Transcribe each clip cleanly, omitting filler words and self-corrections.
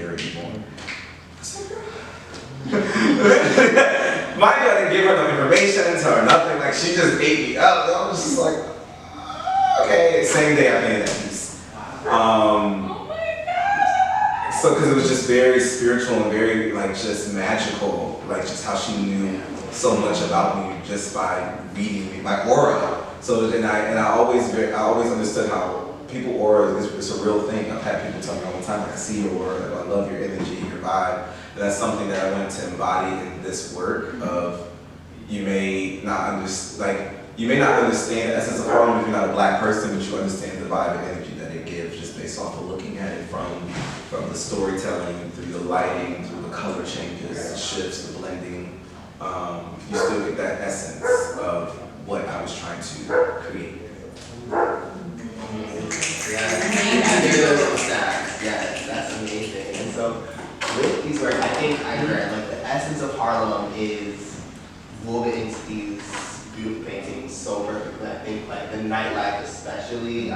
her anymore. Mind you, I didn't give her no information, tell her nothing. Like, she just ate me up. I was just like, okay. Same day I made that piece. So, because it was just very spiritual and very, like, just magical. Like, just how she knew so much about me just by reading me, my aura. So, and I always understood how people aura is a real thing. I've had people tell me all the time, like, I see your aura, like, I love your energy, your vibe. And that's something that I wanted to embody in this work of, you may not understand the essence of Harlem if you're not a black person, but you understand the vibe and energy that it gives just based off of looking at it from the storytelling, through the lighting, through the color changes, the shifts, the blending. You still get that essence of what I was trying to create. Yes, that's amazing. And so with these works, I think I heard like the essence of Harlem is woven into these beautiful paintings so perfectly. I think like the nightlife especially,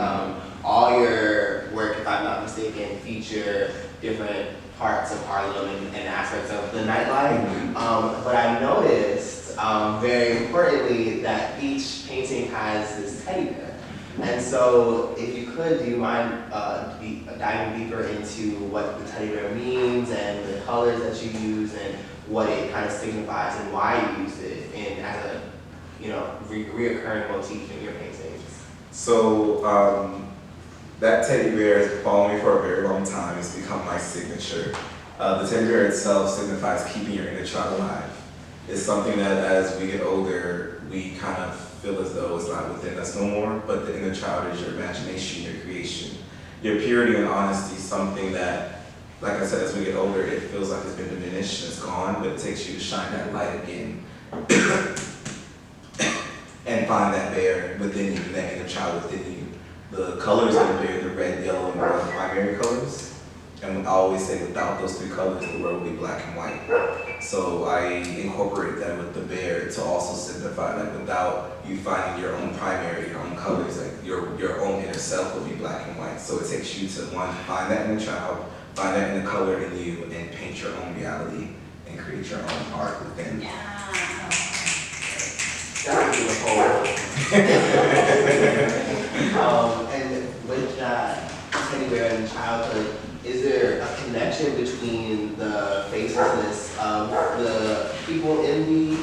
all your work, if I'm not mistaken, feature different parts of Harlem and aspects of the nightlife. But I noticed, very importantly, that each painting has this teddy bear. And so, if you could, do you mind diving deeper into what the teddy bear means and the colors that you use and what it kind of signifies and why you use it as a reoccurring motif in your paintings? So that teddy bear has followed me for a very long time. It's become my signature. The teddy bear itself signifies keeping your inner child alive. It's something that as we get older, we kind of feel as though it's not within us no more, but the inner child is your imagination, your creation. Your purity and honesty is something that, like I said, as we get older, it feels like it's been diminished and it's gone, but it takes you to shine that light again and find that bear within you, that inner child within you. The colors of the bear, the red, yellow, and blue are the primary colors. And I always say without those three colors, the world would be black and white. So I incorporate them with the bear to also signify that without you finding your own primary, your own colors, like your own inner self will be black and white. So it takes you to, one, find that inner child, find that inner color in you, and paint your own reality and create your own art within. That would be and with that teddy bear in childhood, is there a connection between the facelessness of the people in the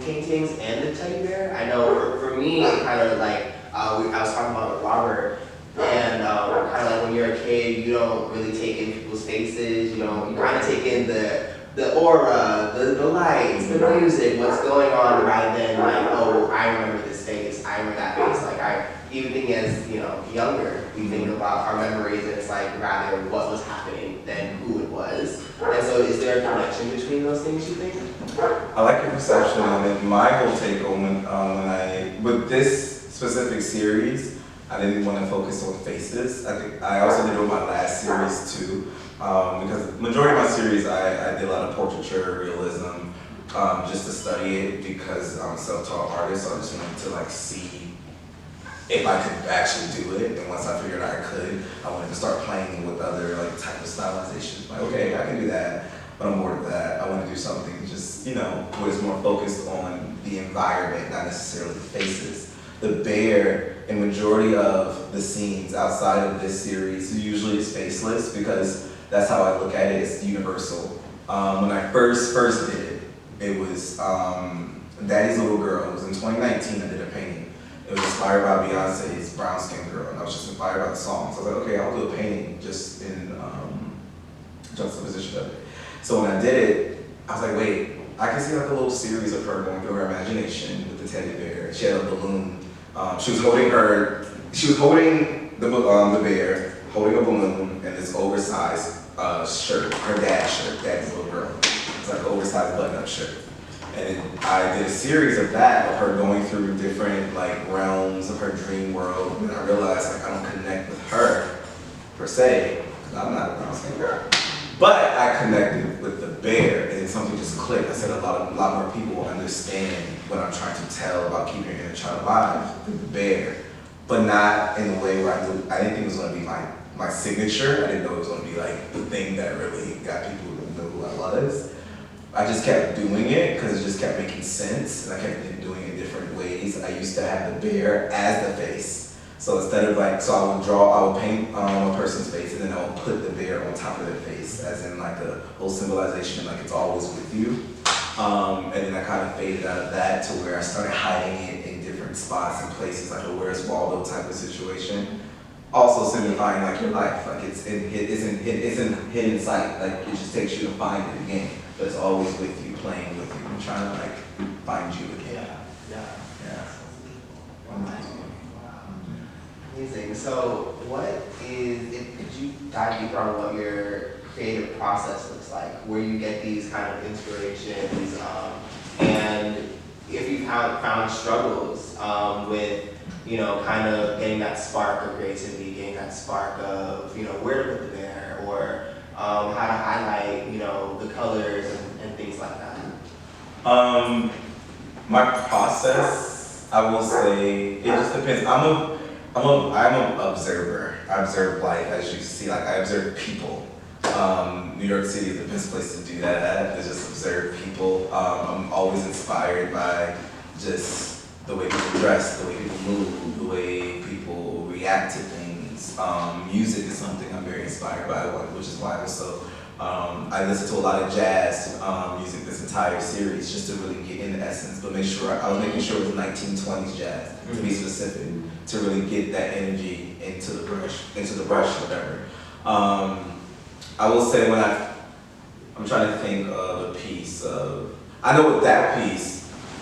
paintings and the teddy bear? I know for me, it kind of like, I was talking about with Robert, and kind of like when you're a kid, you don't really take in people's faces, you kind of take in the aura, the lights, the music, what's going on, rather than like, oh, I remember this face, I remember that face. Like even thinking as younger, we think about our memories, and it's like rather what was happening than who it was. And so, is there a connection between those things, you think? I like your perception, and my whole take on with this specific series, I didn't want to focus on faces. I think I also did it with my last series too. Because the majority of my series, I did a lot of portraiture, realism, just to study it because I'm a self-taught artist, so I just wanted to like see if I could actually do it. And once I figured I could, I wanted to start playing with other like type of stylizations. Like, okay, I can do that, but I'm bored of that. I want to do something just, what is more focused on the environment, not necessarily the faces. The bear, in majority of the scenes outside of this series, usually is faceless because that's how I look at it. It's universal. When I first did it, it was Daddy's Little Girl. It was in 2019 I did a painting. It was inspired by Beyonce's Brown Skin Girl, and I was just inspired by the song. So I was like, okay, I'll do a painting just in juxtaposition of it. So when I did it, I was like, wait, I can see like a little series of her going through her imagination with the teddy bear. She had a balloon. She was holding the bear, holding a balloon, and this oversized shirt, her dad's shirt, Daddy's Little Girl. It's like an oversized button-up shirt. And I did a series of that, of her going through different like realms of her dream world, and I realized like I don't connect with her per se, because I'm not a brown skin girl. But I connected with the bear, and then something just clicked. I said a lot more people will understand what I'm trying to tell about keeping your inner child alive with the bear, but not in a way where I didn't think it was going to be my my signature. I didn't know it was gonna be like the thing that really got people to know who I was. I just kept doing it because it just kept making sense, and I kept doing it different ways. I used to have the bear as the face. So instead of like, so I would paint a person's face, and then I would put the bear on top of their face, as in like a whole symbolization, like it's always with you. And then I kind of faded out of that to where I started hiding it in different spots and places, like a Where's Waldo type of situation. Also signifying like your life, like it's in hidden sight, like it just takes you to find it again, but it's always with you, playing with you, and trying to like find you again. Yeah. Amazing. So could you dive deeper on what your creative process looks like, where you get these kind of inspirations, and if you've found struggles with, kind of getting that spark of creativity, getting that spark of, where to put the bear, or how to highlight, the colors and things like that. My process, I will say, it just depends. I'm an observer. I observe life, as you see, like I observe people. New York City is the best place to do that at, to just observe people. I'm always inspired by just the way people dress, the way people move, the way people react to things. Music is something I'm very inspired by, which is why I listen to a lot of jazz music this entire series, just to really get in the essence, but I was making sure it was 1920s jazz, to be specific, to really get that energy into the brush, whatever. I will say I'm trying to think of a piece of, I know with that piece,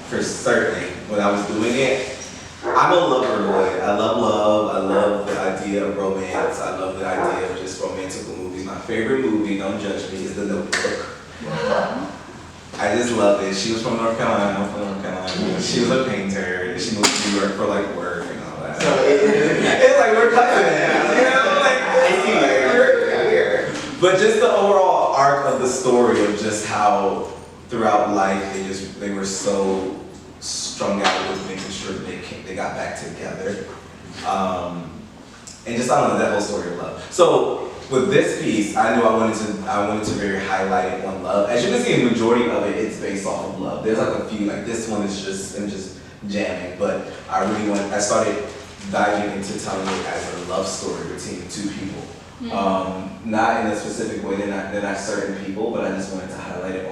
for certain, when I was doing it, I'm a lover boy. I love love, I love the idea of romance, I love the idea of just romantical movies. My favorite movie, don't judge me, is The Notebook. I just love it. She was from North Carolina, I'm from North Carolina. She was a painter, she moved to New York for like work and all that. So it's like we're cousins, But just the overall arc of the story of just how throughout life they were so strung out with making sure they got back together. And just, I don't know, that whole story of love. So with this piece, I knew I wanted to very highlight it on love. As you can see, the majority of it's based off of love. There's like a few, like this one is just jamming, but I started diving into telling it as a love story between two people. Not in a specific way, they're not certain people, but I just wanted to highlight it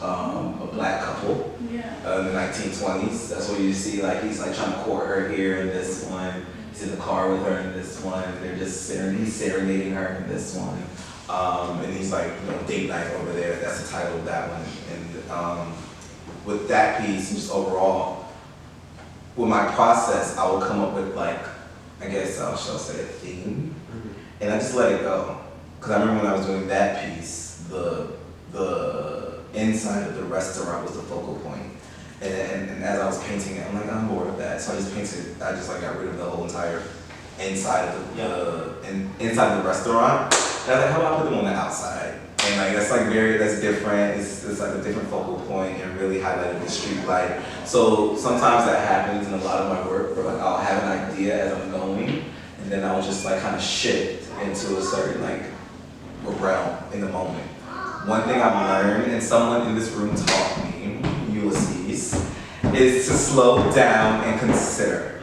on a black couple in the 1920s. That's what you see, like he's like trying to court her here in this one. He's in the car with her in this one. They're just he's serenading her in this one. And he's like, date night over there. That's the title of that one. And with that piece, just overall, with my process, I will come up with like, I guess I shall say a theme. And I just let it go. Because I remember when I was doing that piece, the inside of the restaurant was the focal point. And as I was painting it, I'm like, I'm bored of that. So I just got rid of the whole entire inside of inside of the restaurant. And I was like, how about I put them on the outside? And like that's different. It's like a different focal point and really highlighted the street light. So sometimes that happens in a lot of my work where like I'll have an idea as I'm going, and then I'll just like kind of shift into a certain like realm in the moment. One thing I've learned, and someone in this room taught me, Ulysses, is to slow down and consider.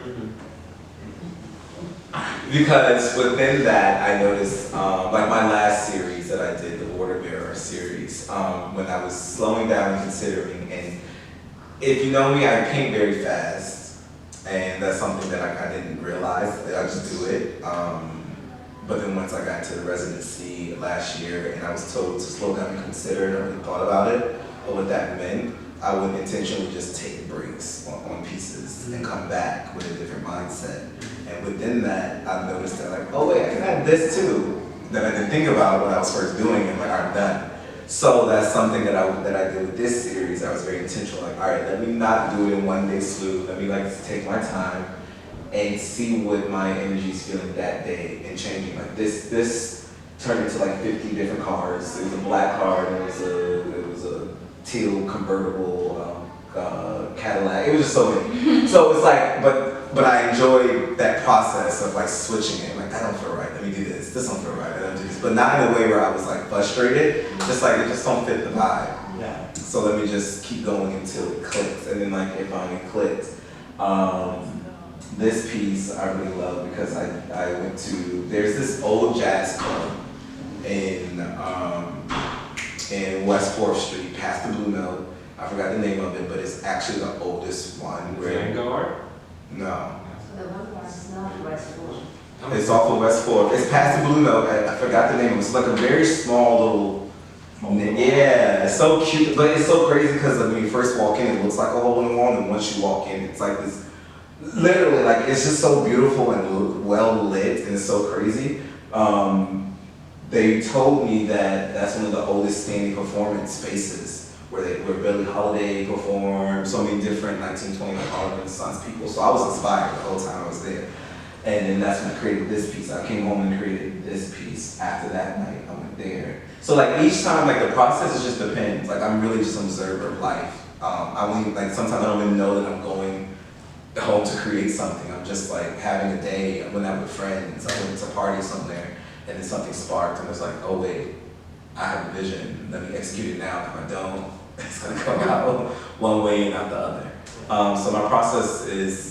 Because within that, I noticed, like my last series that I did, the Water Bearer series, when I was slowing down and considering, and if you know me, I paint very fast, and that's something that I didn't realize, that I just do it. But then once I got to the residency last year, and I was told to slow down and consider, and I really thought about it, or what that meant, I would intentionally just take breaks on pieces and come back with a different mindset. And within that, I've noticed that like, oh wait, I can add this too, that I didn't think about when I was first doing it, like I'm done. So that's something that I did with this series. I was very intentional, like, all right, let me not do it in one day slew. Let me like take my time and see what my energy is feeling that day and changing. Like this turned into like 50 different cars. It was a black car, and it was a teal convertible Cadillac. It was just so many. So it's like, but I enjoyed that process of like switching it. Like that don't feel right. let me do this. This don't feel right. Let me do this. But not in a way where I was like frustrated. Just like it just don't fit the vibe. Yeah. So let me just keep going until it clicks. And then like it finally clicked. This piece I really love because I went to, there's this old jazz club in West 4th Street, past the Blue Note. I forgot the name of it, but it's actually the oldest one. Vanguard? No. The one that's not West Fork. It's off of West 4th. It's past the Blue Note. I forgot the name. It's like a very small little, yeah, it's so cute, but it's so crazy because like, when you first walk in, it looks like a hole in the wall, and once you walk in, it's like this, literally, like, it's just so beautiful and well lit, and it's so crazy. They told me that that's one of the oldest standing performance spaces where Billie Holiday performed, so many different 1920 Harlem Renaissance people. So I was inspired the whole time I was there. And then that's when I created this piece. I came home and created this piece. After that night, I went there. So like each time, like the process just depends. Like I'm really just an observer of life. I won't, like sometimes I don't even know that I'm going home to create something. I'm just like having a day. I went out with friends. I went to a party somewhere, and then something sparked, and it's like, oh wait, I have a vision. Let me execute it now. If I don't, it's gonna come out one way and not the other. So my process is,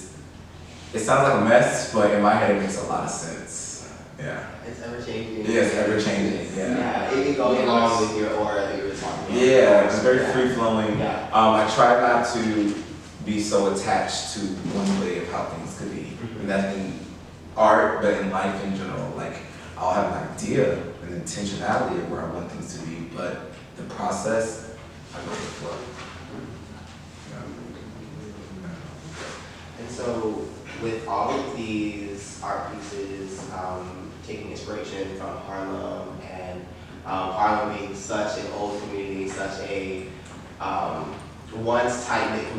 it sounds like a mess, but in my head it makes a lot of sense. Yeah. It's ever changing. Yeah, it's ever changing. Yeah. Yeah, it goes along with your aura that you were talking about. Yeah, it's very free flowing. Yeah. I try not to be so attached to one way of how things could be. And that's in art, but in life in general. Like I'll have an idea, an intentionality of where I want things to be, but the process, I go with the flow. And so, with all of these art pieces, taking inspiration from Harlem and Harlem being such an old community, such a once tight-knit community,